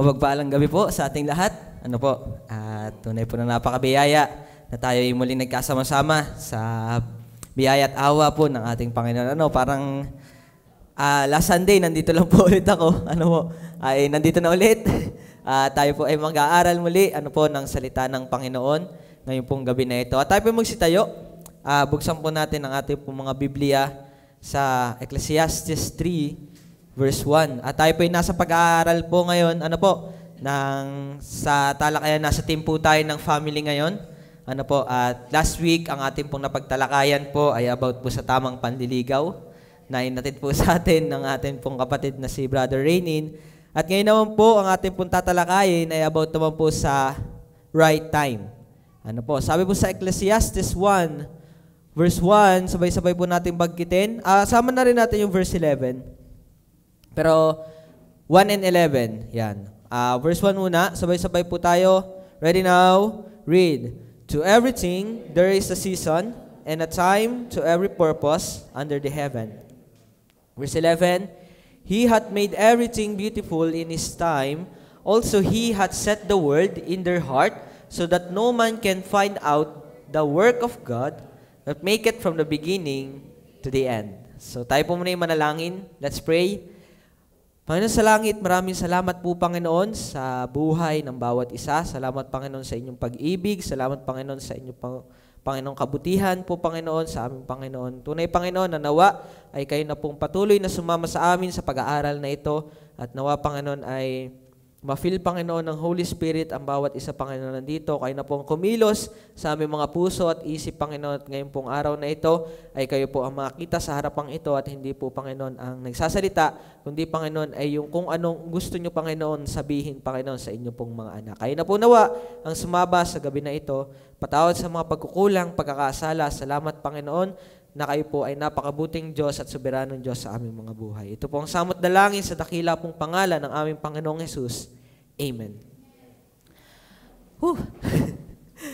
Mapagpalang gabi po sa ating lahat. Ano po, tunay po na napakabiyaya na tayo ay muling nagkasama-sama sa biyaya at awa po ng ating Panginoon. Parang last Sunday, nandito lang po ulit ako. Nandito na ulit. Tayo po ay mag-aaral muli ng salita ng Panginoon ngayong pong gabi na ito. At tayo po magsitayo. Buksan po natin ang ating pong mga Biblia sa Ecclesiastes 3, verse 1. At tayo po ay nasa pag-aaral po ngayon, sa talakayan, nasa team po tayo ng family ngayon. At last week, ang ating pong napagtalakayan po ay about po sa tamang panliligaw na inatid po sa atin ng ating pong kapatid na si Brother Rainin. At ngayon naman po, ang ating pong tatalakayin ay about naman po sa right time. Sabi po sa Ecclesiastes 1, verse 1, sabay-sabay po natin bagkitin. Sama na rin natin yung verse 11. Pero 1 and 11, yan. Verse 1 muna, sabay-sabay po tayo. Ready now? Read. To everything there is a season and a time to every purpose under the heaven. Verse 11, He hath made everything beautiful in His time. Also He hath set the word in their heart, so that no man can find out the work of God, that make it from the beginning to the end. So tayo po muna yung manalangin. Let's pray. Panginoon sa langit, maraming salamat po Panginoon sa buhay ng bawat isa. Salamat Panginoon sa inyong pag-ibig. Salamat Panginoon sa inyong Panginoong kabutihan po Panginoon sa aming Panginoon. Tunay Panginoon na nawa ay kayo na pong patuloy na sumama sa amin sa pag-aaral na ito. At nawa Panginoon ay ma-feel Panginoon ng Holy Spirit ang bawat isa Panginoon nandito. Kayo na pong kumilos sa aming mga puso at isip Panginoon. At ngayon pong araw na ito ay kayo po ang makita sa harapang ito at hindi po Panginoon ang nagsasalita, kundi Panginoon ay yung kung anong gusto nyo Panginoon sabihin Panginoon sa inyo pong mga anak. Kayo na po nawa ang sumaba sa gabi na ito. Patawad sa mga pagkukulang, pagkakasala. Salamat Panginoon na kayo po ay napakabuting Diyos at soberanong Diyos sa aming mga buhay. Ito po ang samot dalangin sa dakila pong pangalan ng aming Panginoong Jesus. Amen.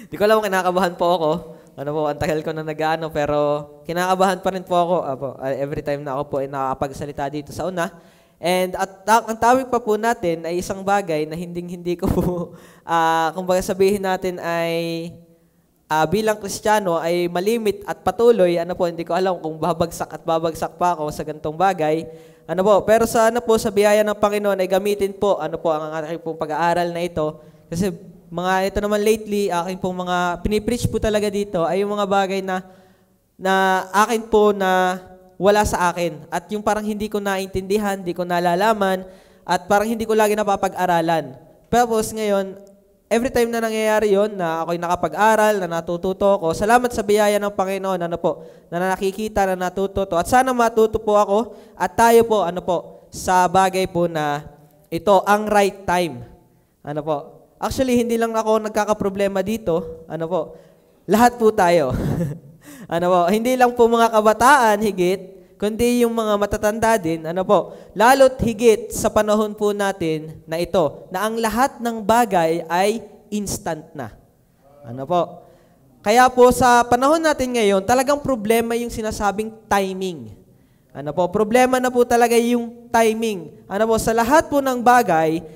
Di ko alam kung kinakabahan po ako. Ang tagal ko na nag-ano, pero kinakabahan pa rin po ako. Every time na ako po ay nakakapagsalita dito sa una. And ang tawag pa po natin ay isang bagay na hindi ko po, kumbaga sabihin natin ay bilang Kristiyano ay malimit at patuloy. Hindi ko alam kung babagsak pa ako sa ganitong bagay. Pero sa biyaya ng Panginoon ay gamitin po, ang aking pong pag-aaral na ito. Kasi ito naman lately, aking pong mga pinipreach po talaga dito ay yung mga bagay na akin po na wala sa akin. At yung parang hindi ko naintindihan, hindi ko nalalaman, at parang hindi ko lagi napapag-aralan. Pero ngayon, every time na nangyayari yon na ako'y nakapag-aral, na natututo ko, salamat sa biyaya ng Panginoon, na nakikita, na natututo. At sana matuto po ako at tayo po, sa bagay po na ito, ang right time. Actually, hindi lang ako nagkakaproblema dito. Lahat po tayo. Hindi lang po mga kabataan higit, kundi yung mga matatanda din, lalo't higit sa panahon po natin na ito, na ang lahat ng bagay ay instant na. Kaya po sa panahon natin ngayon, talagang problema yung sinasabing timing. Problema na po talaga yung timing. Sa lahat po ng bagay,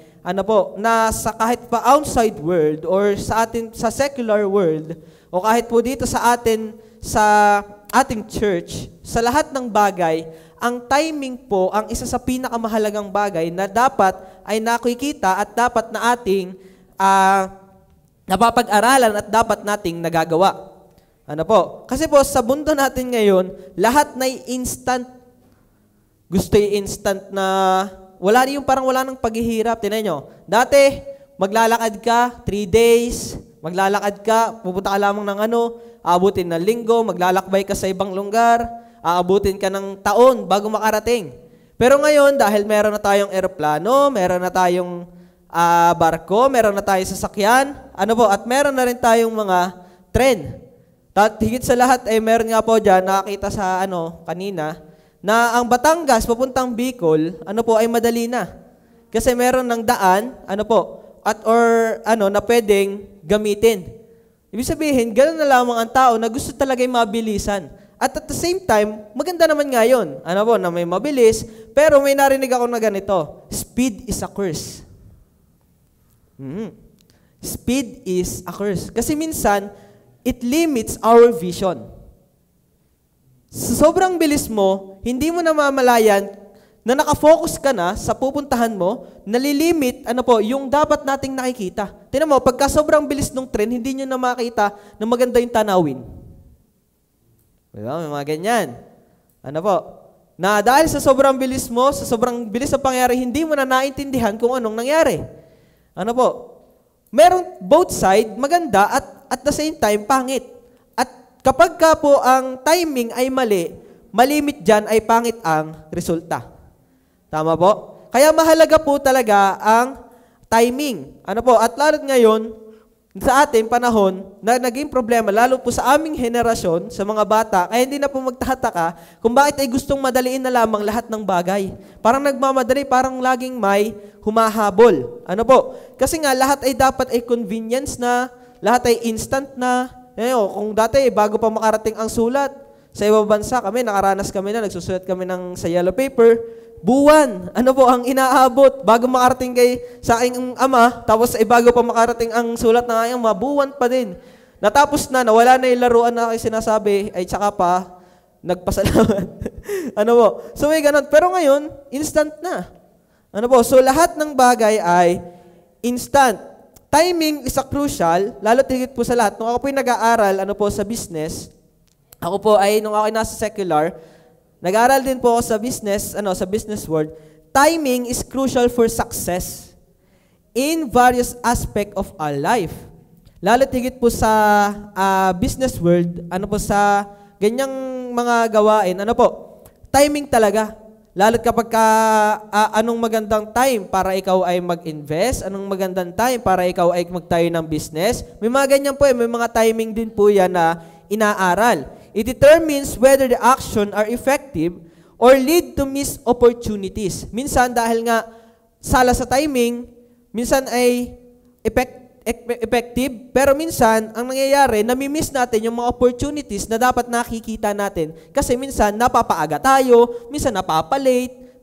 na sa kahit pa outside world or sa atin sa secular world o kahit po dito sa atin sa ating church, sa lahat ng bagay, ang timing po ang isa sa pinakamahalagang bagay na dapat ay nakikita at dapat na ating napapag-aralan at dapat nating nagagawa. Kasi po sa mundo natin ngayon, lahat na instant. Gusto yung instant na parang wala nang paghihirap. Tingnan nyo, dati maglalakad ka 3 days, maglalakad ka, pupunta ka lamang ng aabutin ng linggo, maglalakbay ka sa ibang lugar, aabutin ka ng taon bago makarating. Pero ngayon, dahil meron na tayong eroplano, meron na tayong barko, meron na tayong sasakyan, at meron na rin tayong mga tren. At higit sa lahat, meron nga po dyan, nakakita sa kanina, na ang Batangas, papuntang Bicol, ay madali na. Kasi meron ng daan, na pwedeng gamitin. Ibig sabihin, gano'n na lamang ang tao na gusto talaga mabilisan. At the same time, maganda naman nga yun. Na may mabilis, pero may narinig ako na ganito, speed is a curse. Mhm. Speed is a curse. Kasi minsan, it limits our vision. Sa sobrang bilis mo, hindi mo namamalayan na nakafocus ka na sa pupuntahan mo, nalilimit, yung dapat nating nakikita. Tingnan mo, pagka sobrang bilis ng tren, hindi nyo na makita na maganda yung tanawin. Diba? May mga ganyan. Na dahil sa sobrang bilis mo, sa sobrang bilis ng pangyayari, hindi mo na naintindihan kung anong nangyari. Merong both side, maganda at the same time, pangit. At kapag ka po ang timing ay mali, malimit dyan ay pangit ang resulta. Tama po? Kaya mahalaga po talaga ang timing. At lalo ngayon, sa ating panahon, na naging problema, lalo po sa aming henerasyon, sa mga bata, kaya hindi na po magtataka kung bakit ay gustong madaliin na lamang lahat ng bagay. Parang nagmamadali, parang laging may humahabol. Kasi nga, lahat ay dapat ay convenience na, lahat ay instant na. Kung dati, bago pa makarating ang sulat, sa ibang bansa kami, nakaranas kami na, nagsusulat kami sa yellow paper, buwan. Ang inaabot bago makarating sa aking ama, tapos bago pa makarating ang sulat ng aking ama, buwan pa din. Natapos na, nawala na yung laruan na aking sinasabi, ay tsaka pa, nagpasalamat. So may ganun. Pero ngayon, instant na. So lahat ng bagay ay instant. Timing is a crucial, lalo tigit po sa lahat. Nung ako po yung nag-aaral, sa business, nung ako nasa secular, nag-aaral din po ako sa business world. Timing is crucial for success in various aspect of our life. Lalo tigit po sa business world, sa ganyang mga gawain, timing talaga. Lalo kapag anong magandang time para ikaw ay mag-invest, anong magandang time para ikaw ay magtayo ng business. May mga ganyan po, may mga timing din po yan na inaaral. It determines whether the action are effective or lead to missed opportunities. Minsan dahil nga sala sa timing, minsan ay effective, pero minsan ang nangyayari, nami-miss natin yung mga opportunities na dapat nakikita natin. Kasi minsan napapaaga tayo, minsan napapalate,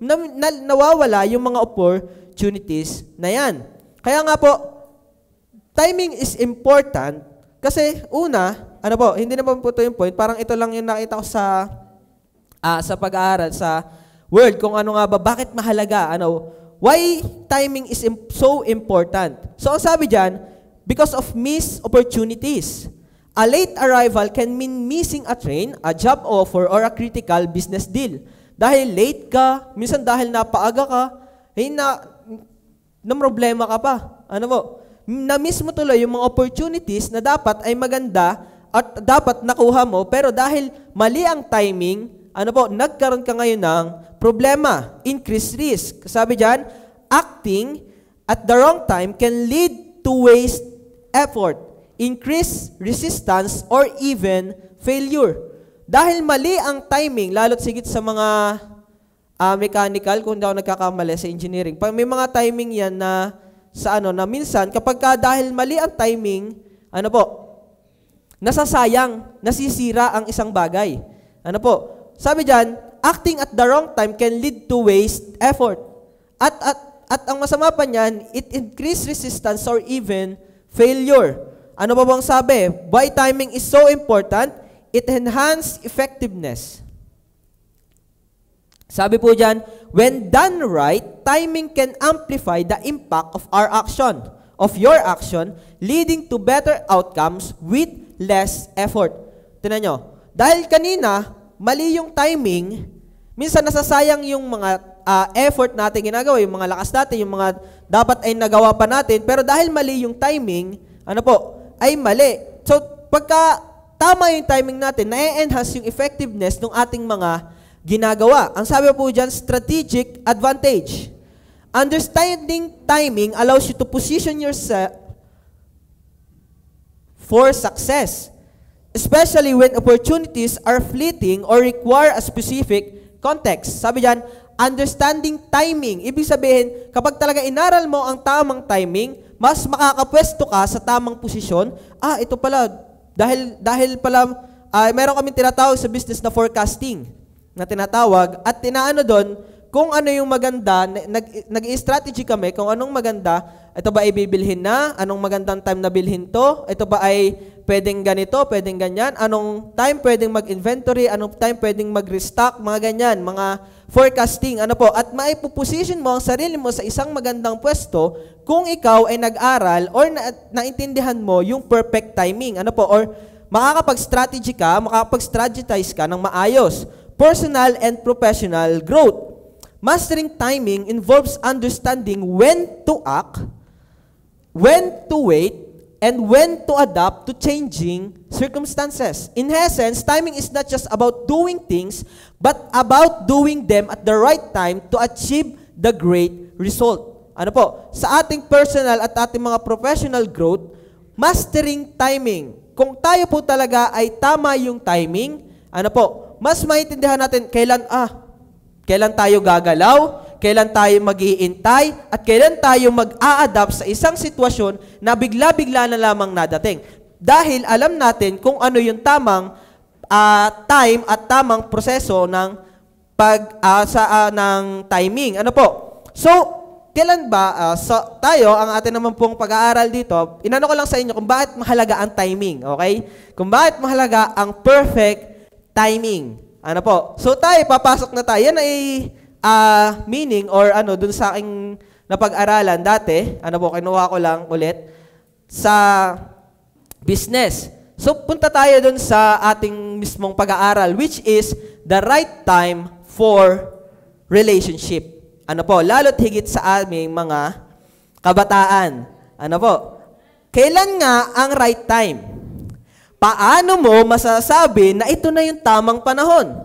nawawala yung mga opportunities na yan. Kaya nga po, timing is important kasi una, hindi naman po ito yung point. Parang ito lang yung nakita ko sa pag-aaral, sa word, kung ano nga ba, bakit mahalaga, why timing is so important. So, ang sabi dyan, because of missed opportunities. A late arrival can mean missing a train, a job offer, or a critical business deal. Dahil late ka, minsan dahil napaaga ka, na problema ka pa. Na-miss mo tuloy yung mga opportunities na dapat ay maganda at dapat nakuha mo, pero dahil mali ang timing, nagkaroon ka ngayon ng problema, increased risk. Sabi dyan, acting at the wrong time can lead to waste effort, increased resistance, or even failure. Dahil mali ang timing, lalo't sigit sa mga mechanical, kung hindi ako nagkakamali sa engineering, may mga timing yan na na minsan, kapag dahil mali ang timing, nasasayang, nasisira ang isang bagay. Sabi dyan, acting at the wrong time can lead to waste effort. At ang masama pa niyan, it increase resistance or even failure. Ano ba bang sabi? Why timing is so important? It enhance effectiveness. Sabi po dyan, when done right, timing can amplify the impact of your action, leading to better outcomes with less effort. Tingnan nyo, dahil kanina, mali yung timing, minsan nasasayang yung mga effort natin ginagawa, yung mga lakas natin, yung mga dapat ay nagawa pa natin, pero dahil mali yung timing, ay mali. So, pagka tama yung timing natin, na-enhance yung effectiveness ng ating mga ginagawa. Ang sabi po dyan, strategic advantage. Understanding timing allows you to position yourself for success, especially when opportunities are fleeting or require a specific context. Sabi dyan, understanding timing. Ibig sabihin, kapag talaga inaral mo ang tamang timing, mas makakapwesto ka sa tamang posisyon. Ito pala, dahil pala, meron kaming tinatawag sa business na forecasting na tinatawag, at tinaano doon, kung ano yung maganda, nag-i-strategy kami kung anong maganda, ito ba ay bibilhin na, anong magandang time na bilhin to, ito ba ay pwedeng ganito, pwedeng ganyan, anong time pwedeng mag-inventory, anong time pwedeng mag-restock, mga ganyan, mga forecasting, ano po, at maipuposition mo ang sarili mo sa isang magandang pwesto kung ikaw ay nag-aral or naintindihan mo yung perfect timing, ano po, or makakapag-strategy ka, makakapag-strategize ka ng maayos. Personal and professional growth. Mastering timing involves understanding when to act, when to wait, and when to adapt to changing circumstances. In essence, timing is not just about doing things, but about doing them at the right time to achieve the great result. Ano po? Sa ating personal at ating mga professional growth, mastering timing. Kung tayo po talaga ay tama yung timing, ano po, mas maintindihan natin kailan tayo gagalaw, kailan tayo mag-iintay, at kailan tayo mag-a-adapt sa isang sitwasyon na bigla-bigla na lamang nadating. Dahil alam natin kung ano yung tamang time at tamang proseso ng ng timing. Ano po? So, kailan ba tayo, ang atin naman pong pag-aaral dito, inano ko lang sa inyo kung bakit mahalaga ang timing, okay? Kung bakit mahalaga ang perfect timing. Ano po? So tayo, papasok na tayo. Yan ay meaning or dun sa aking napag-aralan dati, kinuha ko lang ulit, sa business. So punta tayo dun sa ating mismong pag-aaral, which is the right time for relationship. Lalo't higit sa aming mga kabataan. Kailan nga ang right time? Paano mo masasabi na ito na yung tamang panahon?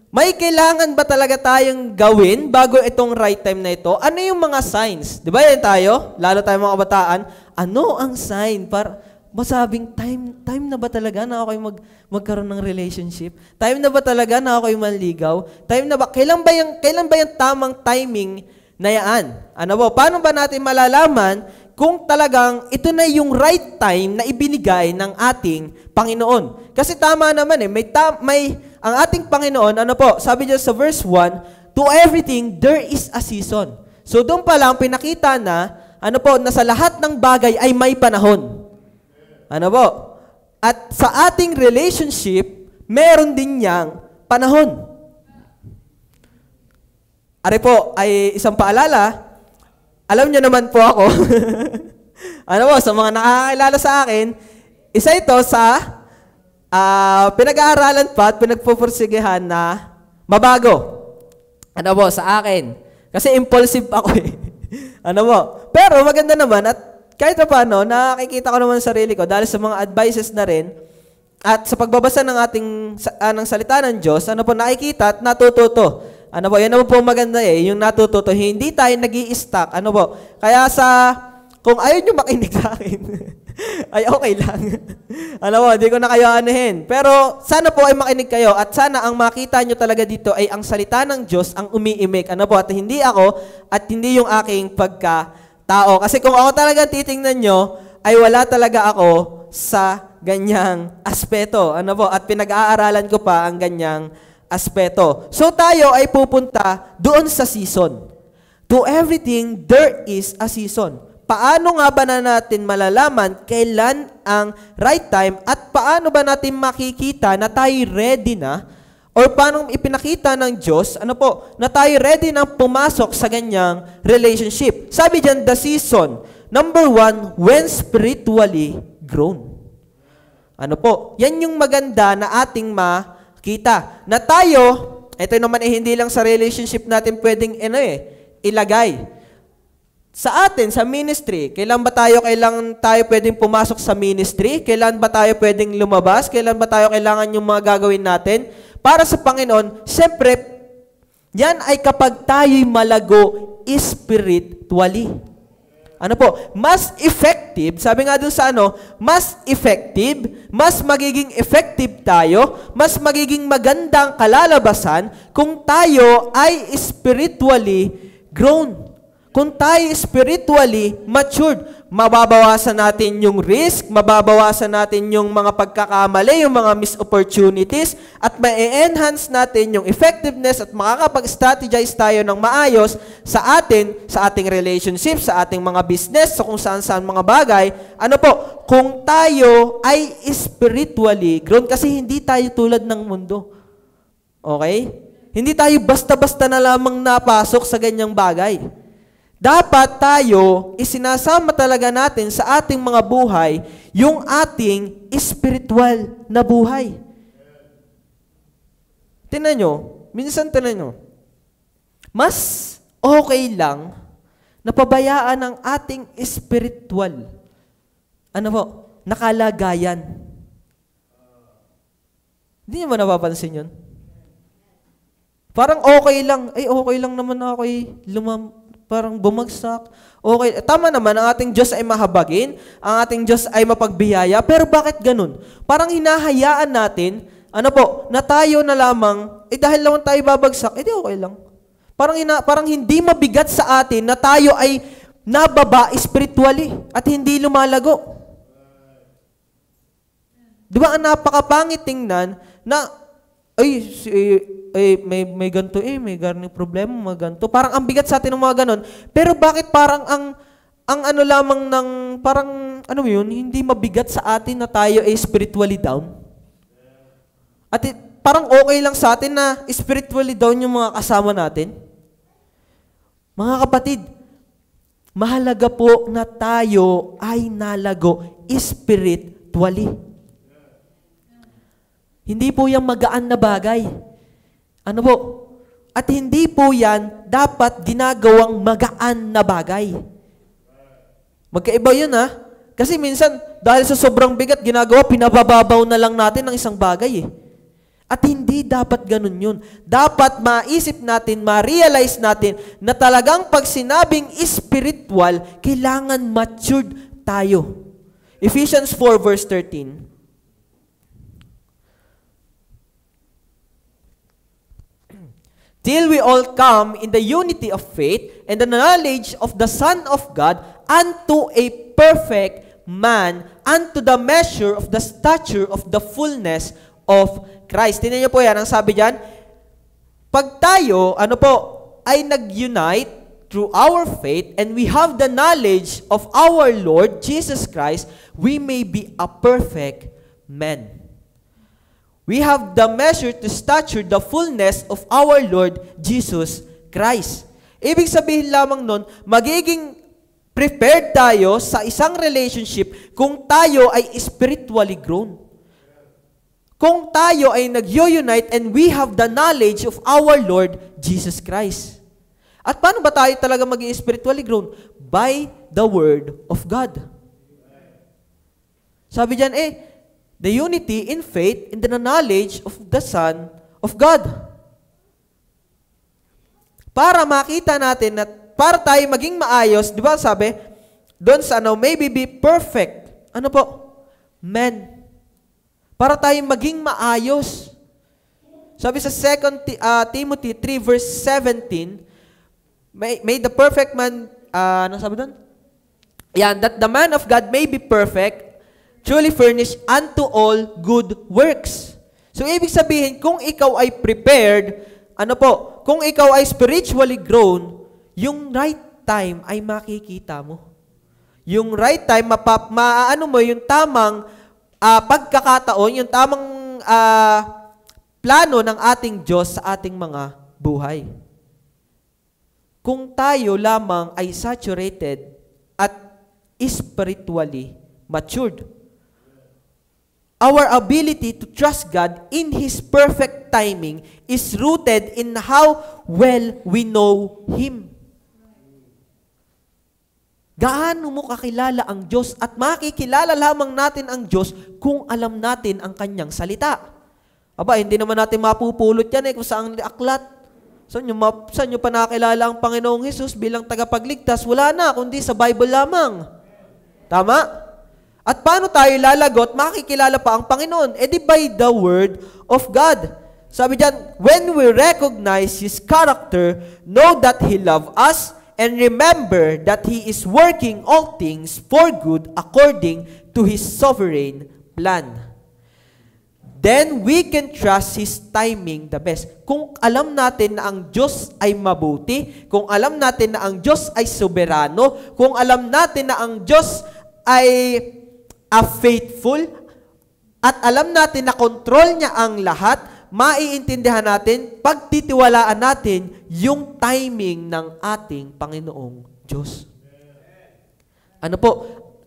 May kailangan ba talaga tayong gawin bago itong right time na ito? Ano yung mga signs? Di ba yan tayo? Lalo tayo mga kabataan. Ano ang sign para masabing time na ba talaga na ako'y magkaroon ng relationship? Time na ba talaga na ako'y manligaw? Time na ba? Kailan ba yung tamang timing na yan? Paano ba natin malalaman kung talagang ito na yung right time na ibinigay ng ating Panginoon? Kasi tama naman ang ating Panginoon, sabi niya sa verse 1, to everything there is a season. So doon pa lang pinakita na, na sa lahat ng bagay ay may panahon. At sa ating relationship, meron din niyang panahon. Ari po ay isang paalala. Alam niyo naman po ako, sa mga nakakilala sa akin, isa ito sa pinag-aaralan pa at pinagpupursigihan na mabago. Sa akin. Kasi impulsive ako eh. Pero maganda naman at kahit pa paano, nakikita ko naman sa sarili ko dahil sa mga advices na rin at sa pagbabasa ng ating ng salita ng Diyos, nakikita at natututo. Yan naman po maganda yung natututo. Hindi tayo nag-i-stuck. Kaya kung ayaw nyo makinig sa akin, ay okay lang. Hindi ko na kayo anuhin. Pero sana po ay makinig kayo at sana ang makita nyo talaga dito ay ang salita ng Diyos ang umiimik. At hindi ako at hindi yung aking pagkatao. Kasi kung ako talaga titingnan nyo, ay wala talaga ako sa ganyang aspeto. At pinag-aaralan ko pa ang ganyang aspeto. So tayo ay pupunta doon sa season. To everything, there is a season. Paano nga ba na natin malalaman kailan ang right time at paano ba natin makikita na tayo ready na or paano ipinakita ng Diyos, na tayo ready na pumasok sa ganyang relationship. Sabi diyan, the season. Number 1, when spiritually grown. Yan yung maganda na ating makita. Na tayo, ito naman hindi lang sa relationship natin pwedeng ilagay. Sa atin, sa ministry, kailan tayo pwedeng pumasok sa ministry? Kailan ba tayo pwedeng lumabas? Kailan ba tayo kailangan yung mga gagawin natin? Para sa Panginoon, siyempre, yan ay kapag tayo'y malago spiritually. Mas effective, sabi nga dun sa mas effective, mas magiging effective tayo, mas magiging magandang kalalabasan kung tayo ay spiritually grown. Kung tayo spiritually matured, mababawasan natin yung risk, mababawasan natin yung mga pagkakamali, yung mga missed opportunities, at ma-enhance natin yung effectiveness at makakapag-strategize tayo ng maayos sa ating relationship, sa ating mga business, sa kung saan-saan mga bagay. Ano po? Kung tayo ay spiritually grown, kasi hindi tayo tulad ng mundo. Okay? Hindi tayo basta-basta na lamang napasok sa ganyang bagay. Dapat tayo, isinasama talaga natin sa ating mga buhay, yung ating spiritual na buhay. Tingnan nyo, minsan tingnan nyo, mas okay lang na pabayaan ang ating spiritual, nakalagayan. Hindi nyo ba napapansin yun? Parang okay lang, okay lang naman ako parang bumagsak. Okay, tama naman, ang ating Diyos ay mahabagin, ang ating Diyos ay mapagbiyaya, pero bakit ganun? Parang hinahayaan natin, na tayo na lamang, dahil lang tayo babagsak, di okay lang. Parang hindi mabigat sa atin na tayo ay nababa spiritually at hindi lumalago. Di ba ang napakapangit tingnan na, may ganito may garning problema, mga ganito. Parang ang bigat sa atin ng mga ganon. Pero bakit parang ang lamang ng, parang, hindi mabigat sa atin na tayo ay spiritually down? At parang okay lang sa atin na spiritually down yung mga kasama natin? Mga kapatid, mahalaga po na tayo ay nalago spiritually. Hindi po yung magaan na bagay. At hindi po yan dapat ginagawang magaan na bagay. Magkaiba yun Kasi minsan, dahil sa sobrang bigat, pinabababaw na lang natin ng isang bagay At hindi dapat ganun yun. Dapat maisip natin, ma-realize natin na talagang pag sinabing spiritual, kailangan matured tayo. Ephesians 4 verse 13. Till we all come in the unity of faith and the knowledge of the Son of God unto a perfect man, unto the measure of the stature of the fullness of Christ. Tingnan niyo po yan, ang sabi diyan, pag tayo, ay nag-unite through our faith and we have the knowledge of our Lord Jesus Christ, we may be a perfect man. We have the measure to stature the fullness of our Lord Jesus Christ. Ibig sabihin lamang nun, magiging prepared tayo sa isang relationship kung tayo ay spiritually grown. Kung tayo ay nag-unite and we have the knowledge of our Lord Jesus Christ. At paano ba tayo talaga maging spiritually grown? By the Word of God. Sabi diyan, the unity in faith and the knowledge of the Son of God. Para makita natin na para tayo maging maayos, di ba sabi, doon sa maybe be perfect. Men. Para tayo maging maayos. Sabi sa 2 Timothy 3 verse 17, may the perfect man, sabi doon? That the man of God may be perfect, truly furnished unto all good works. So, ibig sabihin, kung ikaw ay prepared, kung ikaw ay spiritually grown, yung right time ay makikita mo. Yung right time, yung tamang pagkakataon, yung tamang plano ng ating Diyos sa ating mga buhay. Kung tayo lamang ay saturated at spiritually matured, our ability to trust God in His perfect timing is rooted in how well we know Him. Gaano mo kakilala ang Diyos at makikilala lamang natin ang Diyos kung alam natin ang Kanyang salita. Hindi naman natin mapupulot yan kung saan aklat. Saan nyo pa nakilala ang Panginoong Hesus bilang tagapagligtas? Wala na, kundi sa Bible lamang. Tama? At paano tayo lalagot, makikilala pa ang Panginoon? By the Word of God. Sabi diyan, when we recognize His character, know that He loves us, and remember that He is working all things for good according to His sovereign plan. Then we can trust His timing the best. Kung alam natin na ang Diyos ay mabuti, kung alam natin na ang Diyos ay soberano, kung alam natin na ang Diyos ay faithful, at alam natin na control niya ang lahat, maiintindihan natin, pagtitiwalaan natin yung timing ng ating Panginoong Diyos. Ano po?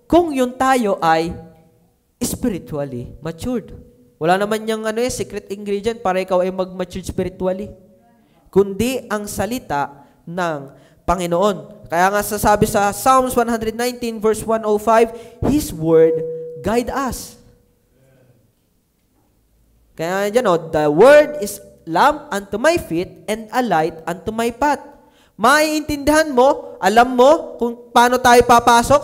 Kung yun tayo ay spiritually matured. Wala naman yung secret ingredient para ikaw ay mag-mature spiritually. Kundi ang salita ng Panginoon. Kaya nga sasabi sa Psalms 119 verse 105, His word guide us. Kaya dyan, the word is lamp unto my feet and a light unto my path. Maiintindihan mo, alam mo kung paano tayo papasok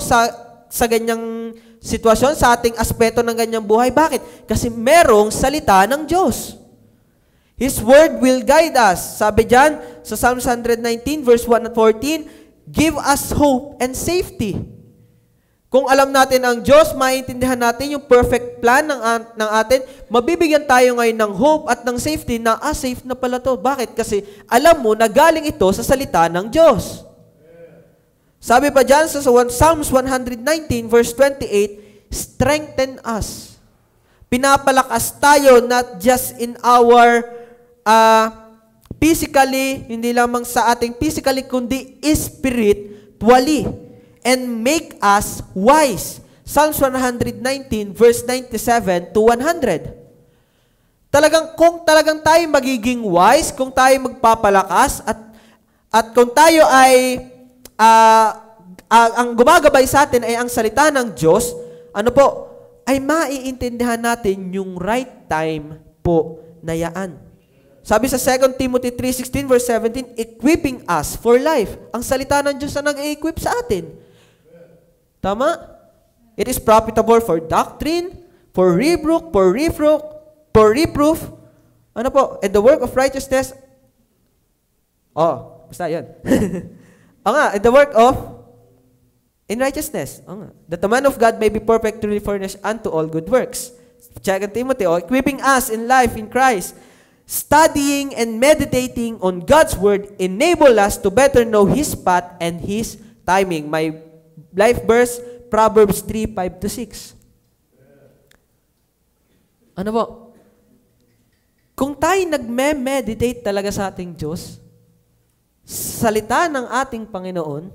sa ganyang sitwasyon, sa ating aspeto ng ganyang buhay. Bakit? Kasi merong salita ng Diyos. His word will guide us. Sabi dyan, sa Psalms 119, verse 1 at 14, give us hope and safety. Kung alam natin ang Diyos, maintindihan natin yung perfect plan ng atin, mabibigyan tayo ngayon ng hope at ng safety na, safe na pala to. Bakit? Kasi alam mo na galing ito sa salita ng Diyos. Sabi pa dyan sa Psalms 119 verse 28, strengthen us. Pinapalakas tayo not just in our physically, hindi lamang sa ating physically, kundi spiritually. And make us wise. Psalms 119 verse 97 to 100. Kung talagang tayo magiging wise, kung tayo magpapalakas, at kung tayo ay ang gumagabay sa atin ay ang salita ng Diyos, ay maiintindihan natin yung right time po na yaan. Sabi sa 2 Timothy 3:16 verse 17, equipping us for life. Ang salita ng Diyos na nag-equip sa atin. Tama? It is profitable for doctrine, for rebuke, for reproof, and the work of righteousness. Basta yan. And the work of in righteousness. That the man of God may be perfect, truly furnished unto all good works. 2 Timothy, equipping us in life in Christ. Studying and meditating on God's word enable us to better know His path and His timing. My life verse, Proverbs 3:5-6. Kung tayo nagme-meditate talaga sa ating Diyos, salita ng ating Panginoon,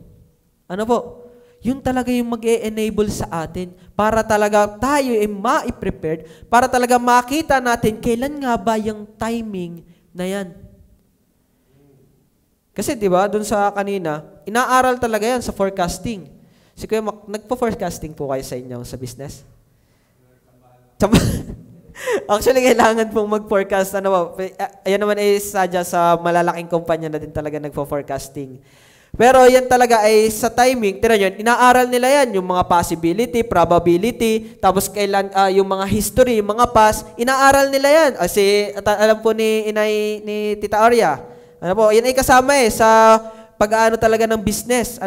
yun talaga yung mag-e-enable sa atin para talaga tayo ay ma-prepared, para talaga makita natin kailan nga ba yung timing na yan. Kasi di ba, dun sa kanina, inaaral talaga yan sa forecasting. Si Kuya Mac, nagpo-forecasting po kayo sa inyo sa business? Actually, kailangan pong mag-forecast. Ayan naman ay sadya sa malalaking kumpanya na din talaga nagpo-forecasting. Pero yan talaga ay sa timing. Tira nyo, inaaral nila yan, yung mga possibility, probability, tapos kailan, yung mga history, yung mga past, inaaral nila yan. Alam po ni Tita Arya, yan ay kasama sa pag-aano talaga ng business.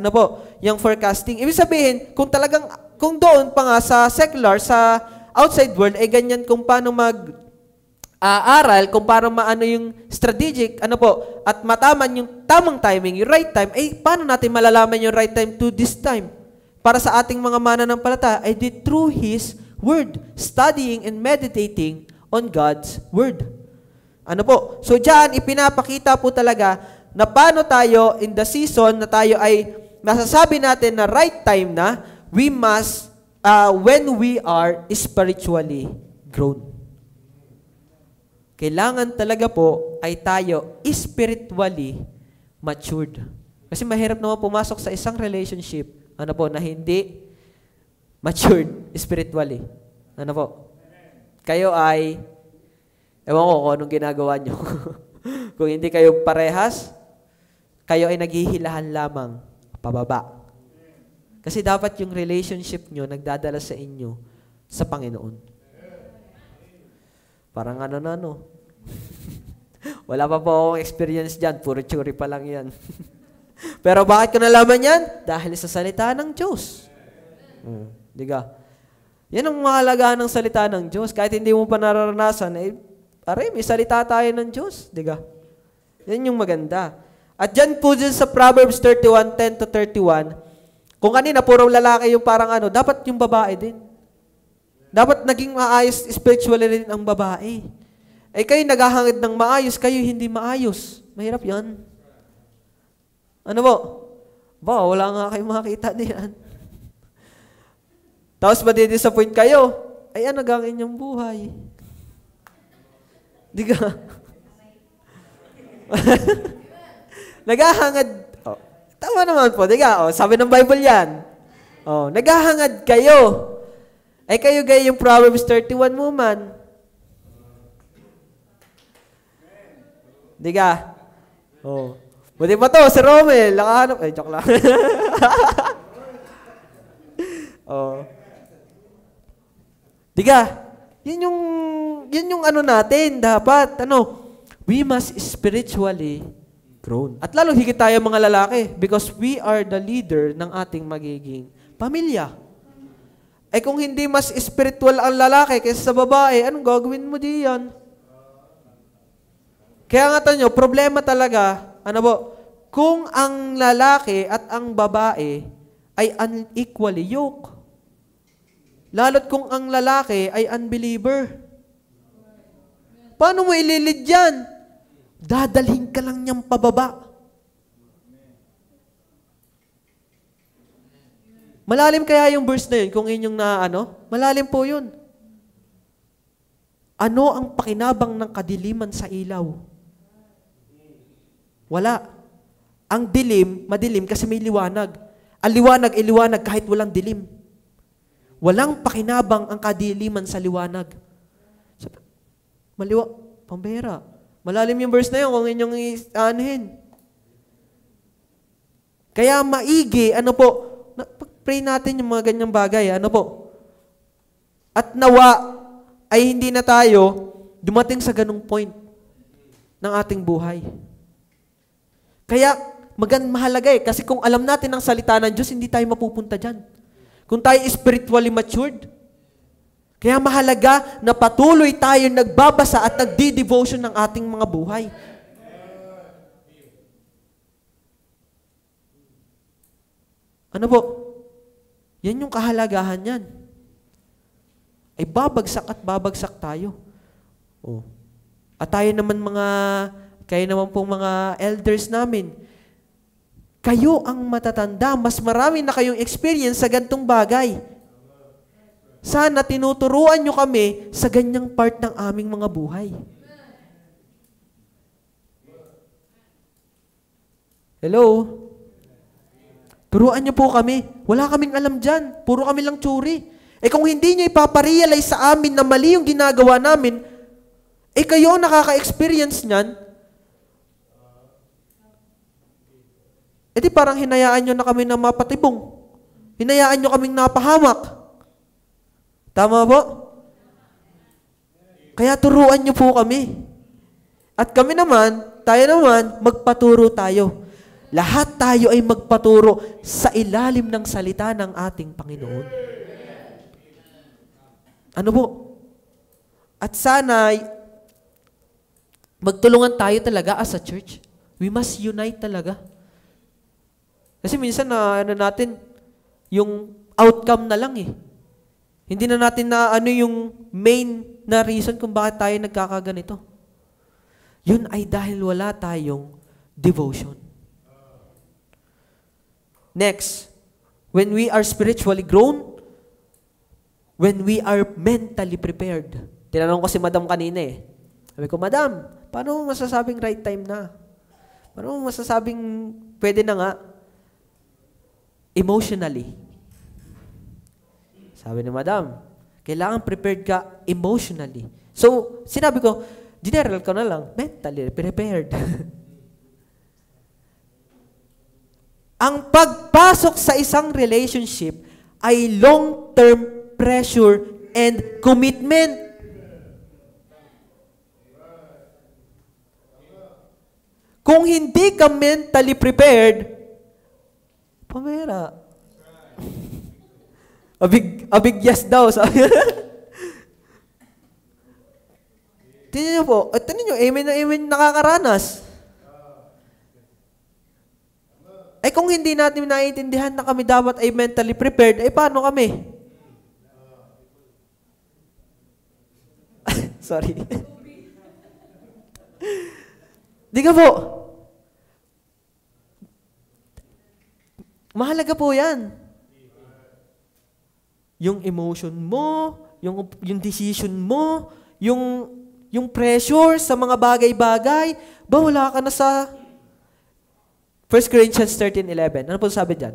Yung forecasting. Ibig sabihin, kung doon pa nga sa secular, sa outside world, ay ganyan kung paano aral kung paano maano yung strategic, at mataman yung tamang timing, yung right time, paano natin malalaman yung right time to this time? Para sa ating mga mananampalataya, ay through His Word, studying and meditating on God's Word. So dyan, ipinapakita po talaga na paano tayo in the season na tayo ay nasasabi natin na right time na, we must, when we are spiritually grown. Kailangan talaga po ay tayo spiritually matured. Kasi mahirap naman pumasok sa isang relationship, na hindi matured spiritually. Kayo ay, ewan ko kung anong ginagawa nyo. Kung hindi kayo parehas, kayo ay naghihilahan lamang pababa. Kasi dapat yung relationship nyo nagdadala sa inyo sa Panginoon. Parang Wala pa po akong experience dyan. Puro tsuri pa lang yan. Pero bakit ko nalaman yan? Dahil sa salita ng Diyos. Diga? Yan ang mahalaga ng salita ng Diyos. Kahit hindi mo pa nararanasan, may salita tayo ng Diyos. Diga? Yan yung maganda. At dyan po dyan sa Proverbs 31:10-31, kung kanina puro lalaki yung parang dapat yung babae din. Dapat naging maayos spiritually rin ang babae. Kayo naghahangad ng maayos, kayo hindi maayos. Mahirap yan. Ano po? Wala nga kayong makakita niyan. Tapos madidisappoint kayo. Ano ang inyong buhay? Di ka? Naghahangad. Tama naman po. Di ka? Sabi ng Bible yan. Naghahangad kayo. Kayo gaya yung Proverbs 31 mo man. Di ka? Buti pa to, si Romel. Nakahanap. Joke lang. Di ka? Yan yung natin. Dapat, we must spiritually grown. At lalong higit tayo mga lalaki because we are the leader ng ating magiging pamilya. Kung hindi mas spiritual ang lalaki kaysa sa babae, anong gagawin mo diyan? Kaya nga tanyo, problema talaga, kung ang lalaki at ang babae ay unequally yoked. Lalo't kung ang lalaki ay unbeliever. Paano mo ililid yan? Dadalhin ka lang niyang pababa. Malalim kaya yung verse na yun, kung inyong malalim po yun. Ano ang pakinabang ng kadiliman sa ilaw? Wala. Ang dilim, madilim kasi may liwanag. Ang liwanag, iliwanag kahit walang dilim. Walang pakinabang ang kadiliman sa liwanag. Pambera. Malalim yung verse na yun kung inyong anuhin. Kaya maigi, pag-pray natin yung mga ganyang bagay, At nawa ay hindi na tayo dumating sa ganung point ng ating buhay. Kaya, mahalaga kasi kung alam natin ang salita ng Diyos, hindi tayo mapupunta dyan. Kung tayo spiritually matured, kaya mahalaga na patuloy tayo nagbabasa at nagdi-devotion ng ating mga buhay. Yan yung kahalagahan yan. Babagsak at babagsak tayo. At tayo naman kayo naman pong mga elders namin, kayo ang matatanda, mas marami na kayong experience sa gantong bagay. Sana tinuturuan nyo kami sa ganyang part ng aming mga buhay. Hello? Turuan nyo po kami. Wala kaming alam dyan. Puro kami lang tsuri. Kung hindi nyo ipaparealize sa amin na mali yung ginagawa namin, kayo ang nakaka-experience nyan, di parang hinayaan nyo na kami na mapatibong. Hinayaan nyo kaming napahamak. Tama po? Kaya turuan nyo po kami. At kami naman, tayo naman, magpaturo tayo. Lahat tayo ay magpaturo sa ilalim ng salita ng ating Panginoon. At sana, magtulungan tayo talaga as a church. We must unite talaga. Kasi minsan natin, yung outcome na lang Hindi na natin yung main na reason kung bakit tayo nagkakaganito. Yun ay dahil wala tayong devotion. Next, when we are spiritually grown, when we are mentally prepared. Tinanong ko si Madam kanina Sabi ko, Madam, paano mo masasabing right time na? Paano mo masasabing pwede na nga? Emotionally. Sabi ni Madam, kailangan prepared ka emotionally. So, sinabi ko, general ko na lang, mentally prepared. Ang pagpasok sa isang relationship ay long-term pressure and commitment. Kung hindi ka mentally prepared, Pamera. A big yes daw. Sabi. Tingnan niyo po. At tingnan niyo, amen na amen nakakaranas. Eh kung hindi natin naiintindihan na kami dapat ay mentally prepared, eh paano kami? Sorry. Di ka po? Mahalaga po yan. Yung emotion mo, yung decision mo, yung pressure sa mga bagay-bagay, ba wala ka na sa 1 Corinthians 13:11. Ano po sabi dyan?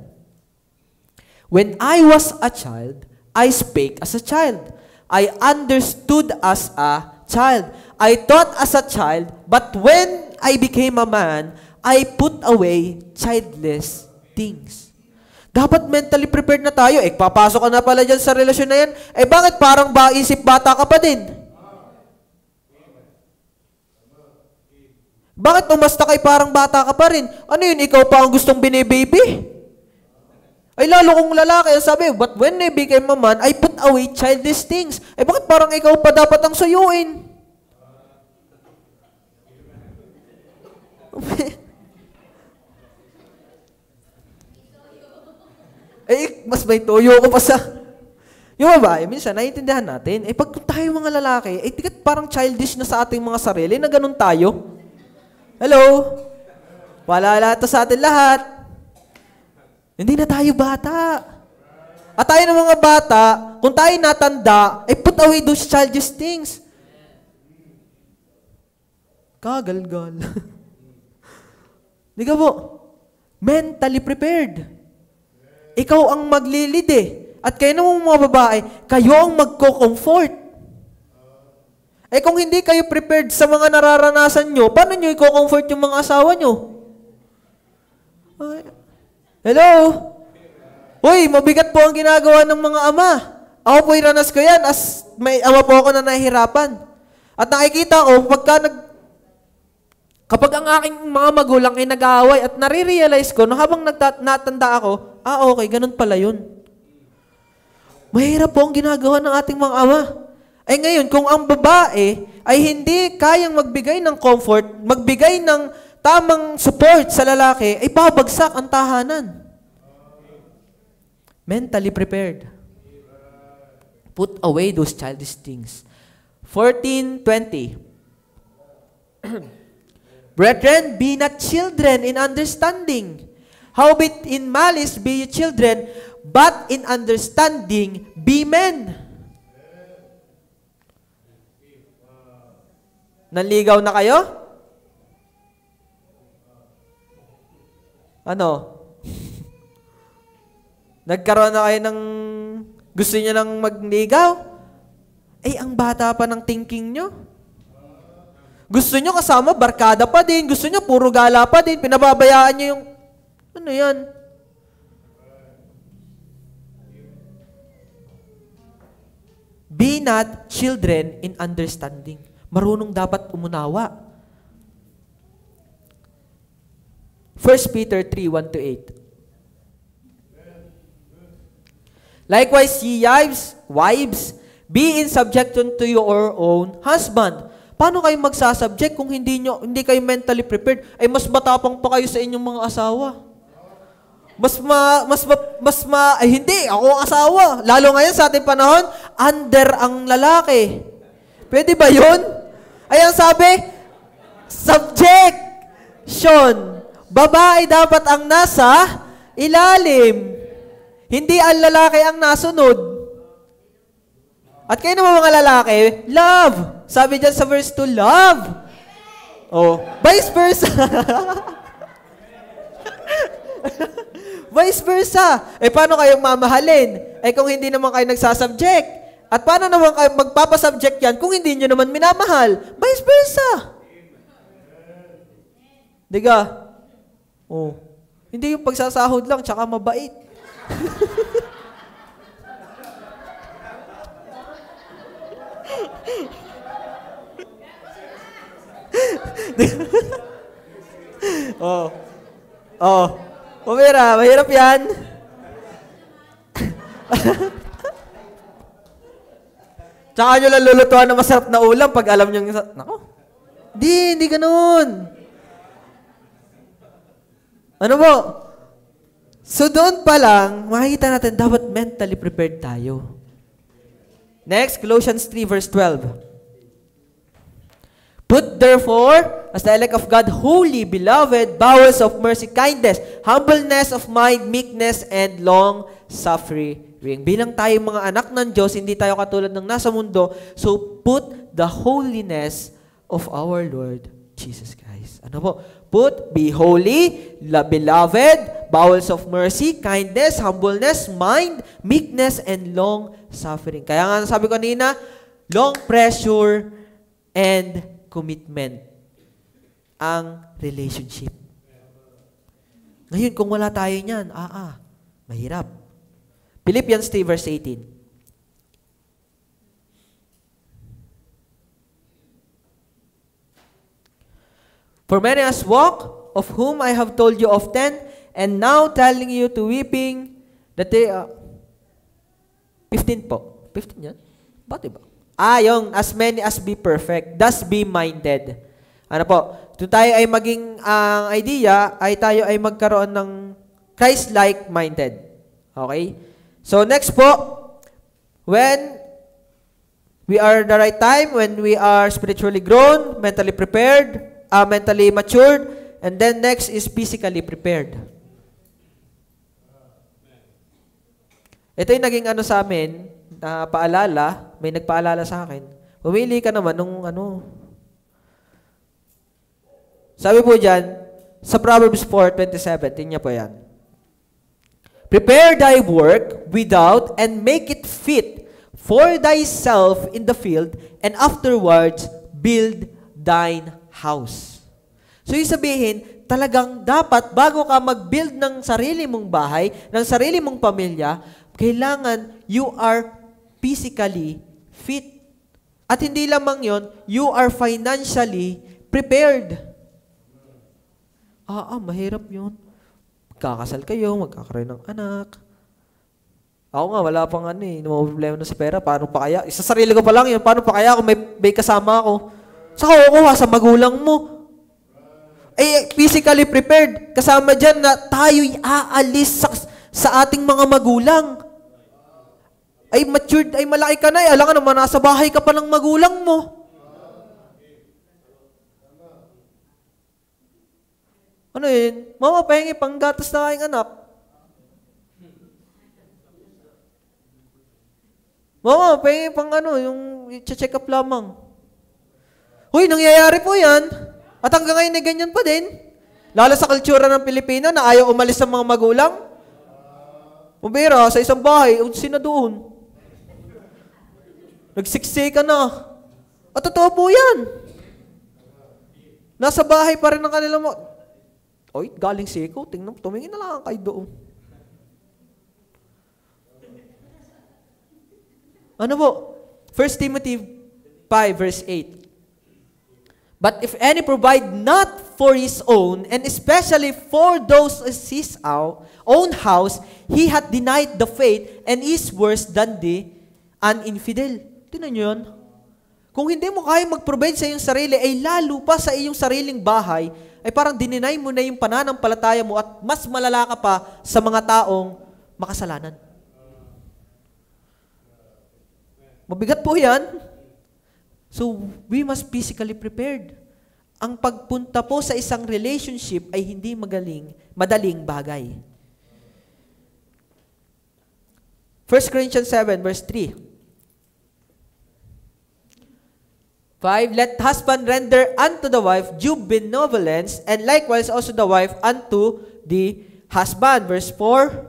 When I was a child, I spake as a child. I understood as a child. I thought as a child, but when I became a man, I put away childless things. Dapat mentally prepared na tayo. Eh, papasok ka na pala dyan sa relasyon na yan. Eh, bakit parang isip bata ka pa din? Bakit umasta kay parang bata ka pa rin? Ano yun, ikaw pa ang gustong binibaby? Ay, lalo kong lalaki, sabi, but when I became a man, I put away childish things. Eh, bakit parang ikaw pa dapat ang suyuin? Eh, mas may toyo ko pa sa... Yung babae, minsan, naiintindihan natin, eh, pag tayo mga lalaki, eh, tigat parang childish na sa ating mga sarili, na ganun tayo. Hello? Paalala ito sa atin lahat. Hindi na tayo bata. At tayo ng mga bata, kung tayo natanda, eh put away those childish things. Kagalgal. Di ka po? Mentally prepared. Ikaw ang maglilid eh. At kayo namang mga babae, kayo ang magko-comfort. Eh kung hindi kayo prepared sa mga nararanasan nyo, paano nyo i-comfort yung mga asawa nyo? Hello? Uy, mabigat po ang ginagawa ng mga ama. Ako po'y ranas ko yan as may ama po ako na nahihirapan. At nakikita ko, kapag ang aking mga magulang ay nag-aaway at nare-realize ko, no, habang natanda ako, okay, ganun pala yun. Mahirap po ang ginagawa ng ating mga ama. Ay ngayon, kung ang babae ay hindi kayang magbigay ng comfort, magbigay ng tamang support sa lalaki, ay babagsak ang tahanan. Mentally prepared. Put away those childish things. 14:20. Brethren, be not children in understanding. Howbeit in malice be ye children, but in understanding be men. Nanligaw na kayo? Ano? Nagkaroon na kayo ng gusto niyo nang magligaw? Eh, ang bata pa ng thinking nyo. Gusto nyo kasama, barkada pa din. Gusto nyo, puro gala pa din. Pinababayaan nyo yung, ano yan? Be not children in understanding. Marunong dapat umunawa. 1 Peter 3:1-8. Likewise, ye wives, be in subjection to your own husband. Paano kayo magsasubject kung hindi kayo mentally prepared? Ay mas matapang pa kayo sa inyong mga asawa. Hindi, ako ang asawa. Lalo ngayon sa ating panahon, under ang lalaki. Pwede ba yun? Ayan sabi, subjection. Babae dapat ang nasa ilalim. Hindi ang lalaki ang nasunod. At kayo naman mga lalaki, love. Sabi dyan sa verse 2, love. Oh, vice versa. Vice versa. Eh, paano kayong mamahalin? Eh, kung hindi naman kayo nagsasubject. At paano naman kayo magpapasubject yan kung hindi nyo naman minamahal? Vice versa. Diga? Oh. Hindi yung pagsasahod lang, tsaka mabait. Oh. Umira, mahirap yan. Tsaka nyo lang lulutuan ng masarap na ulam pag alam nyo, nako, hindi ganun. Ano po? So doon pa lang, makikita natin, dapat mentally prepared tayo. Next, Colossians 3 verse 12. Put therefore, as the elect of God, holy, beloved, bowels of mercy, kindness, humbleness of mind, meekness, and long-suffering. Bilang tayo mga anak ng Diyos, hindi tayo katulad ng nasa mundo, so put the holiness of our Lord Jesus Christ. Ano po? Be holy, beloved, bowels of mercy, kindness, humbleness, mind, meekness, and long-suffering. Kaya nga sabi ko kanina, long pressure and commitment ang relationship. Ngayon, kung wala tayo niyan, mahirap. Philippians 3 verse 18. For many as walk, of whom I have told you often, and now telling you to weeping, that they, 15 po. 15 yan? Ba't diba? Yung as many as be perfect, thus be minded. Ano po? Kung tayo ay maging, ang idea, ay tayo ay magkaroon ng Christ-like minded. Okay? So next po, when we are the right time, when we are spiritually grown, mentally prepared, mentally matured, and then next is physically prepared. Ito yung naging sa amin, na paalala, may nagpaalala sa akin. Pumili ka naman nung sabi po dyan, sa Proverbs 4:27, tingnan po yan. Prepare thy work without and make it fit for thyself in the field, and afterwards build thine house. So yung sabihin, talagang dapat bago ka mag-build ng sarili mong bahay, ng sarili mong pamilya, kailangan you are physically fit. At hindi lamang yon, you are financially prepared. Mahirap yun. Magkakasal kayo, magkakaroon ng anak. Ako nga, wala pang problema na sa pera. Paano pa kaya? Sa sarili ko pa lang yun. Paano pa kaya kung may kasama ako? Saka kukuha sa magulang mo. Physically prepared. Kasama dyan na tayo'y aalis sa ating mga magulang. Matured, malaki ka na. Alam ka naman, nasa bahay ka pa ng magulang mo. Ano yun? Mama, pahingi pang gatas na aking anak. Mama, pahingi pang yung check up lamang. Huy, nangyayari po yan. At hanggang ngayon ay ganyan pa din. Lalo sa kultura ng Pilipino na ayaw umalis sa mga magulang. Umira, sa isang bahay, sino doon? Nagsiksik ka na. At totoo po yan. Nasa bahay pa rin ang kanila mo. Galing siko. Tingnan mo, tumingin na lang kayo doon. Ano po? 1 Timothy 5 verse 8. But if any provide not for his own, and especially for those of his own house, he hath denied the faith, and is worse than an infidel. Tingnan nyo yun. Kung hindi mo kaya mag-provide sa iyong sarili, ay lalo pa sa iyong sariling bahay, ay parang dininay mo na yung pananampalataya mo at mas malala ka pa sa mga taong makasalanan. Mabigat po yan. So, we must physically prepared. Ang pagpunta po sa isang relationship ay hindi madaling bagay. 1 Corinthians 7 verse 3. 5, let husband render unto the wife due benevolence, and likewise also the wife unto the husband. Verse 4,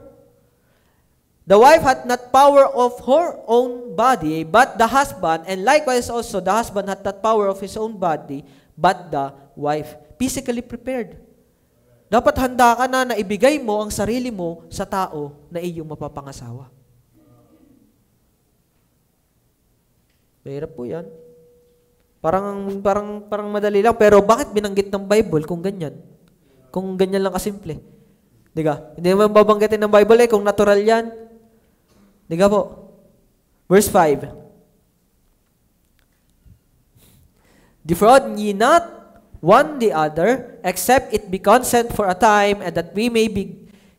the wife hath not power of her own body, but the husband, and likewise also the husband hath not power of his own body, but the wife. Physically prepared. Dapat handa ka na ibigay mo ang sarili mo sa tao na iyong mapapangasawa. Mahirap po yan. Parang madali lang. Pero bakit binanggit ng Bible kung ganyan? Kung ganyan lang kasimple. Di ka? Hindi naman babanggitin ng Bible kung natural yan. Di ka po? Verse 5. Defraud ye not one the other, except it be consent for a time, and that we may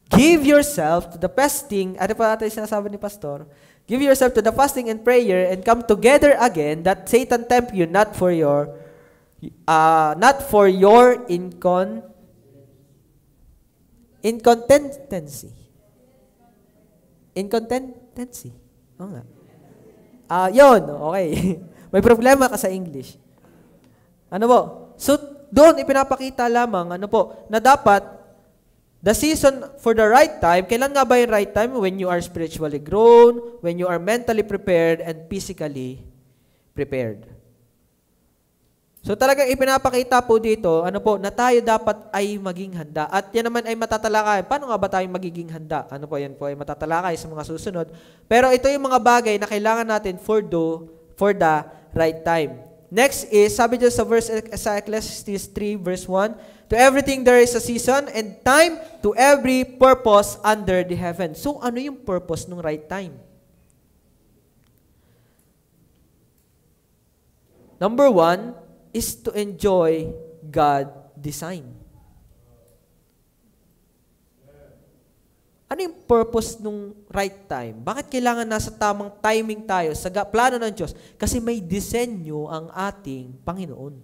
give yourself to the fasting. Ano pa natin sinasabi ni Pastor? Give yourself to the fasting and prayer, and come together again, that Satan tempt you not for your incontinency. Incontinency. Oo nga. Yun, okay. May problema ka sa English. Ano po? So, doon ipinapakita lamang, na dapat, the season for the right time, kailan nga ba yung right time? When you are spiritually grown, when you are mentally prepared, and physically prepared. So talagang ipinapakita po dito, na tayo dapat ay maging handa. At yan naman ay matatalakay. Paano nga ba tayo magiging handa? Yan po ay matatalakay sa mga susunod. Pero ito yung mga bagay na kailangan natin for the right time. Next is, sabi dyan sa Ecclesiastes 3 verse 1, to everything there is a season and time to every purpose under the heaven. So ano yung purpose ng right time? Number 1 is to enjoy God design. Ano yung purpose ng right time? Bakit kailangan nasa tamang timing tayo sa plano ng Diyos? Kasi may disenyo ang ating Panginoon.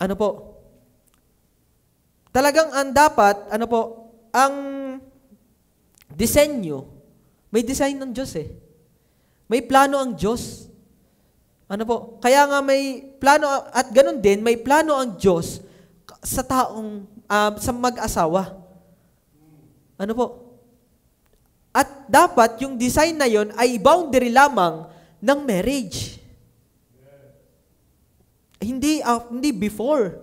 Ano po? Talagang ang dapat, ang disenyo, may design ng Diyos eh. May plano ang Diyos. Kaya nga may plano, at ganun din, may plano ang Diyos sa taong, sa mag-asawa. At dapat yung design na yon ay boundary lamang ng marriage. Hindi before,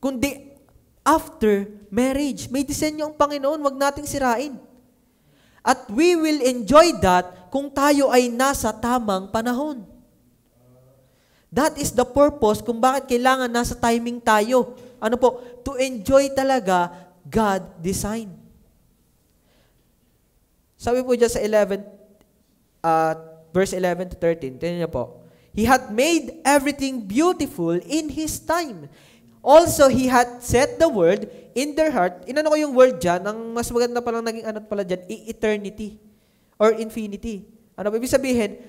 kundi after marriage. May disenyo ang Panginoon, wag nating sirain. At we will enjoy that kung tayo ay nasa tamang panahon. That is the purpose kung bakit kailangan nasa timing tayo. To enjoy talaga God design. Sabi po dyan sa verse 11 to 13, tingnan niyo po. He had made everything beautiful in His time. Also, He had set the word in their heart. Inano ko yung word dyan, ang mas maganda palang naging pala dyan, eternity or infinity. Ibig sabihin?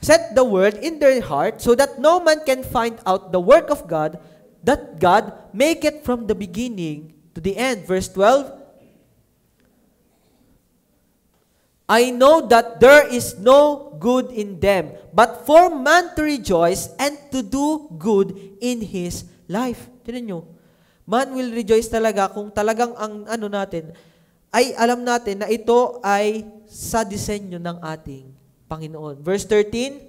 Set the word in their heart so that no man can find out the work of God, that God make it from the beginning to the end. Verse 12, I know that there is no good in them, but for man to rejoice and to do good in his life. Tignan nyo, man will rejoice talaga kung talagang ang natin, ay alam natin na ito ay sa disenyo ng ating Panginoon. Verse 13,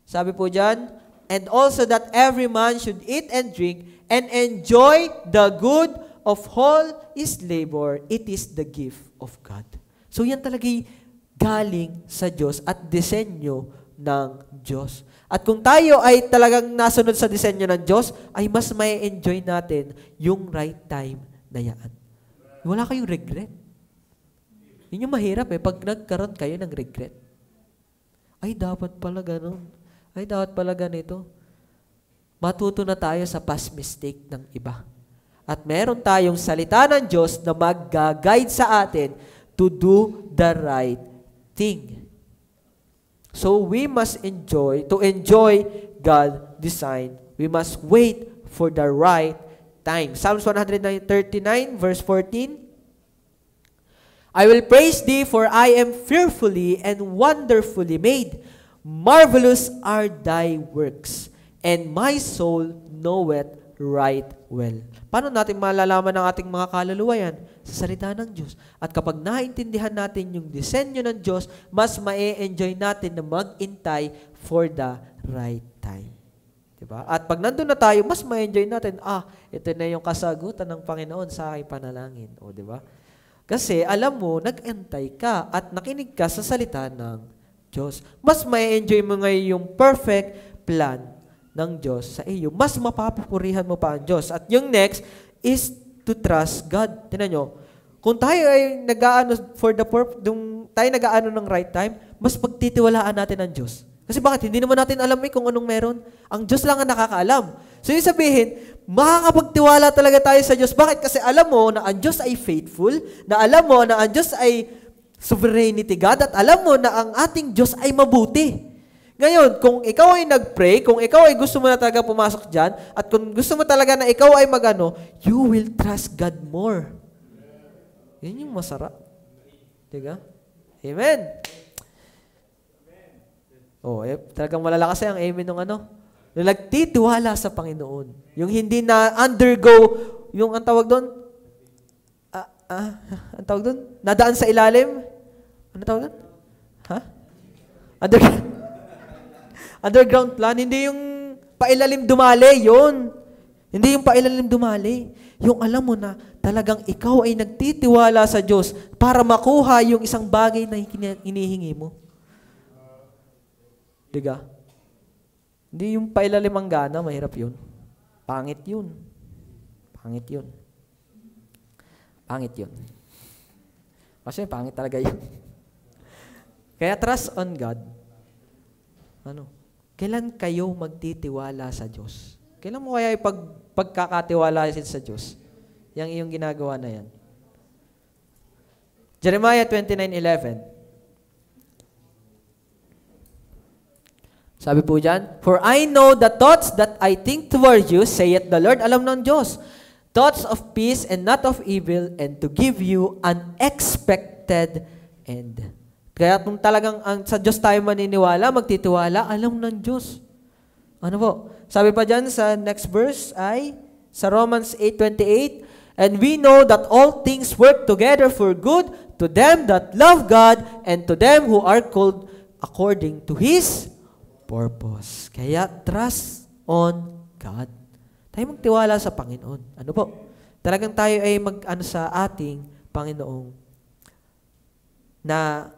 sabi po dyan, and also that every man should eat and drink and enjoy the good of all his labor. It is the gift of God. So yan talaga galing sa Diyos at disenyo ng Diyos. At kung tayo ay talagang nasunod sa disenyo ng Diyos, ay mas may enjoy natin yung right time na yan. Wala kayong regret. Yun yung mahirap pag nagkaroon kayo ng regret. Ay, dapat pala ganun. Ay, dapat pala ganito. Matuto na tayo sa past mistake ng iba. At meron tayong salita ng Diyos na mag-guide sa atin to do the right thing. So we must enjoy God design. We must wait for the right time. Psalms 139 verse 14. I will praise thee, for I am fearfully and wonderfully made. Marvelous are thy works, and my soul knoweth right well. Paano natin malalaman ang ating mga kaluluwa yan? Sa salita ng Diyos. At kapag naintindihan natin yung disenyo ng Diyos, mas ma-enjoy natin na mag-intay for the right time. Diba? At pag nandun na tayo, mas ma-enjoy natin, ito na yung kasagutan ng Panginoon sa aking panalangin. O, diba? Kasi alam mo, nag-entay ka at nakinig ka sa salita ng Diyos. Mas ma-enjoy mo ngayon yung perfect plan ng Diyos sa iyo. Mas mapapupurihan mo pa ang Diyos. At yung next is to trust God. Tingnan nyo, kung tayo ay nag-aano tayo nag-aano ng right time, mas pagtitiwalaan natin ang Diyos. Kasi bakit? Hindi naman natin alam kung anong meron. Ang Diyos lang ang nakakaalam. So yung sabihin, makakapagtiwala talaga tayo sa Diyos. Bakit? Kasi alam mo na ang Diyos ay faithful, na alam mo na ang Diyos ay sovereignty God, at alam mo na ang ating Diyos ay mabuti. Ngayon, kung ikaw ay nag-pray, kung ikaw ay gusto mo na talaga pumasok dyan, at kung gusto mo talaga na ikaw ay magano, you will trust God more. Yan yung masarap. Diba? Amen. Oh, talagang malalakas ang amen ng ano. Yung nagtitiwala sa Panginoon. Yung hindi na undergo, yung ang tawag doon, ang tawag doon, nadaan sa ilalim. Ano tawag doon? Ha? Underground plan, hindi yung pailalim dumali, yun. Hindi yung pailalim dumali. Yung alam mo na talagang ikaw ay nagtitiwala sa Diyos para makuha yung isang bagay na hinihingi mo. Diga? Hindi yung pailalim ang gana, mahirap yun. Pangit yun. Pangit yun. Pangit yun. Kasi pangit talaga yun. Kaya trust on God. Ano? Kailan kayo magtitiwala sa Diyos? Kailan mo kaya pagkakatiwala sa Diyos? Yang iyong ginagawa na yan. Jeremiah 29:11. Sabi po dyan, for I know the thoughts that I think toward you, saith the Lord. Alam ng Diyos. Thoughts of peace and not of evil, and to give you an expected end. Kaya kung talagang sa Diyos tayo maniniwala, magtitiwala, alam ng Diyos. Ano po? Sabi pa dyan sa next verse ay, sa Romans 8:28, and we know that all things work together for good to them that love God and to them who are called according to His purpose. Kaya trust on God. Tayo magtiwala sa Panginoon. Ano po? Talagang tayo ay mag-ano sa ating Panginoong na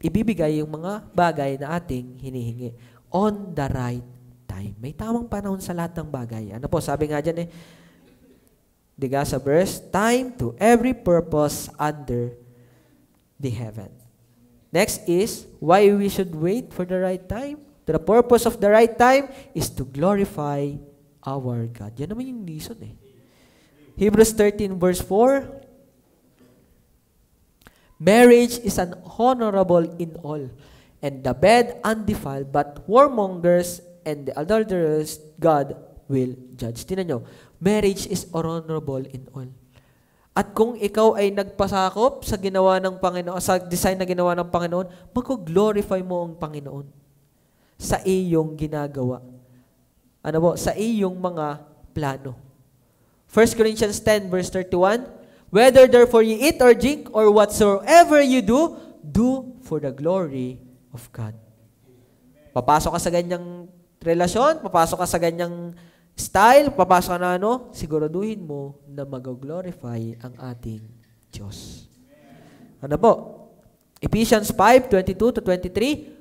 ibibigay yung mga bagay na ating hinihingi on the right time. May tamang panahon sa lahat ng bagay. Ano po? Sabi nga dyan diga sa verse, time to every purpose under the heaven. Next is, why we should wait for the right time? The purpose of the right time is to glorify our God. Yan naman yung reason Hebrews 13 verse 4, marriage is an honorable in all, and the bed undefiled, but whoremongers and the adulterers God will judge. Tingnan nyo, marriage is honorable in all. At kung ikaw ay nagpasakop sa ginawa ng Panginoon, sa design na ginawa ng Panginoon, mag-glorify mo ang Panginoon sa iyong ginagawa. Ano po? Sa iyong mga plano. 1 Corinthians 10 verse 31, whether therefore ye eat or drink or whatsoever you do, do for the glory of God. Papasok ka sa ganyang relasyon, papasok ka sa ganyang style, papasok ka na siguraduhin mo na mag-glorify ang ating Diyos. Ano po? Ephesians 5:22-23,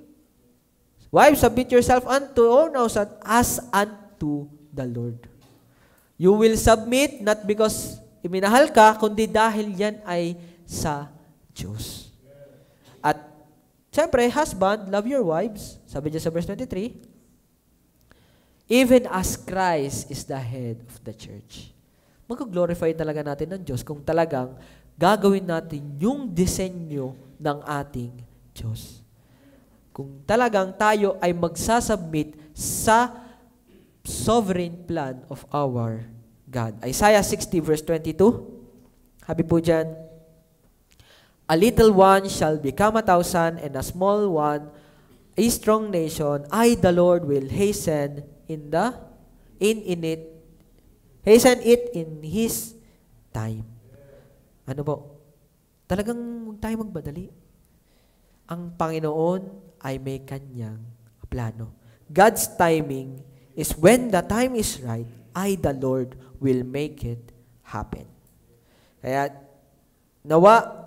wives, submit yourself unto own husband as unto the Lord. You will submit not because iminahal ka, kundi dahil yan ay sa Diyos. At, siyempre, husband, love your wives. Sabi niya sa verse 23, even as Christ is the head of the church. Mag-glorify talaga natin ng Diyos kung talagang gagawin natin yung disenyo ng ating Diyos. Kung talagang tayo ay magsasubmit sa sovereign plan of our God. Isaiah 60 verse 22, sabi po dyan, a little one shall become 1,000 and a small one a strong nation. I, the Lord, will hasten hasten it in His time. Ano po? Talagang huwag tayo magbadali. Ang Panginoon ay may kanyang plano. God's timing is when the time is right, I, the Lord, will make it happen. Kaya, nawa,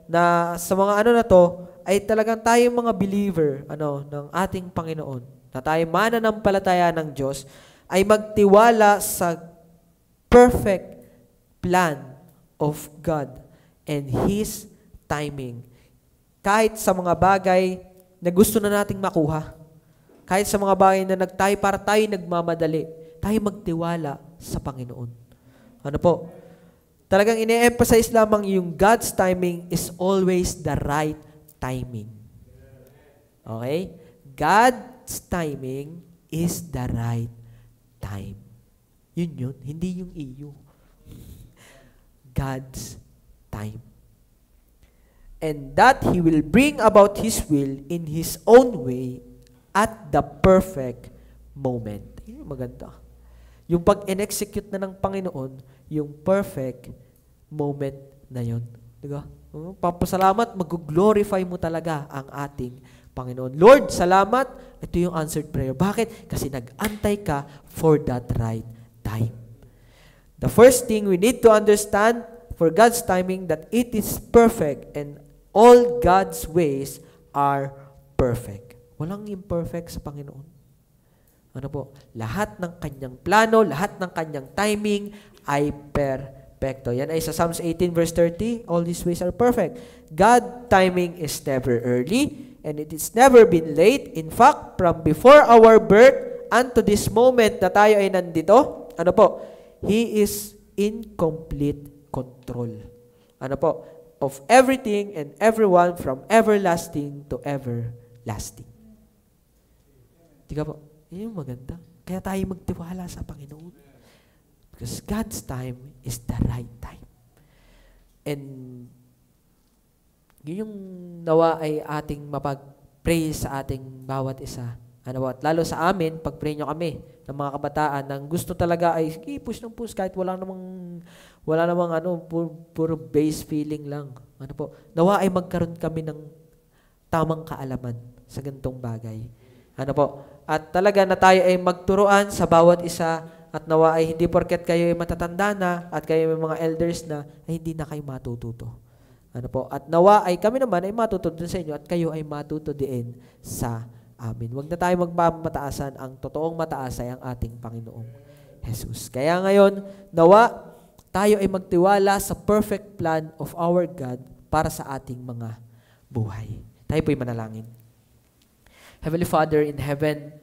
na sa mga na to, ay talagang tayong mga believer, ng ating Panginoon, na tayo mananampalataya ng Diyos, ay magtiwala sa perfect plan of God and His timing. Kahit sa mga bagay na gusto na nating makuha, kahit sa mga bagay na para tayo nagmamadali, tayo magtiwala sa Panginoon. Ano po? Talagang ine-emphasize lamang yung God's timing is always the right timing. Okay? God's timing is the right time. Yun. Hindi yung iyo. God's time. And that He will bring about His will in His own way at the perfect moment. Yun yung maganda. Yung pag-execute na ng Panginoon, yung perfect moment na yun. Diba? Papasalamat, mag-glorify mo talaga ang ating Panginoon. Lord, salamat. Ito yung answered prayer. Bakit? Kasi nag-antay ka for that right time. The first thing we need to understand for God's timing that it is perfect and all God's ways are perfect. Walang imperfect sa Panginoon. Ano po? Lahat ng kanyang plano, lahat ng kanyang timing ay perfecto. Yan ay sa Psalms 18 verse 30, all His ways are perfect. God's timing is never early and it is never been late. In fact, from before our birth unto this moment na tayo ay nandito, ano po? He is in complete control. Ano po? Of everything and everyone from everlasting to everlasting. Diba po? Yun yung maganda. Kaya tayo magtiwala sa Panginoon. Because God's time is the right time. And yun yung nawa ay ating mapag-pray sa ating bawat isa. Ano po? At lalo sa amin, pag-pray nyo kami ng mga kabataan nang gusto talaga ay push ng push kahit wala namang puro base feeling lang. Ano po? Nawa ay magkaroon kami ng tamang kaalaman sa ganitong bagay. Ano po? At talaga na tayo ay magturuan sa bawat isa at nawa ay hindi porket kayo ay matatanda na at kayo ay mga elders na ay hindi na kayo matututo. Ano po? At nawa ay kami naman ay matututo sa inyo at kayo ay matuto din sa amin. Huwag na tayo magmamataasan. Ang totoong mataas ay ang ating Panginoong Jesus. Kaya ngayon, nawa tayo ay magtiwala sa perfect plan of our God para sa ating mga buhay. Tayo po'y manalangin. Heavenly Father in heaven,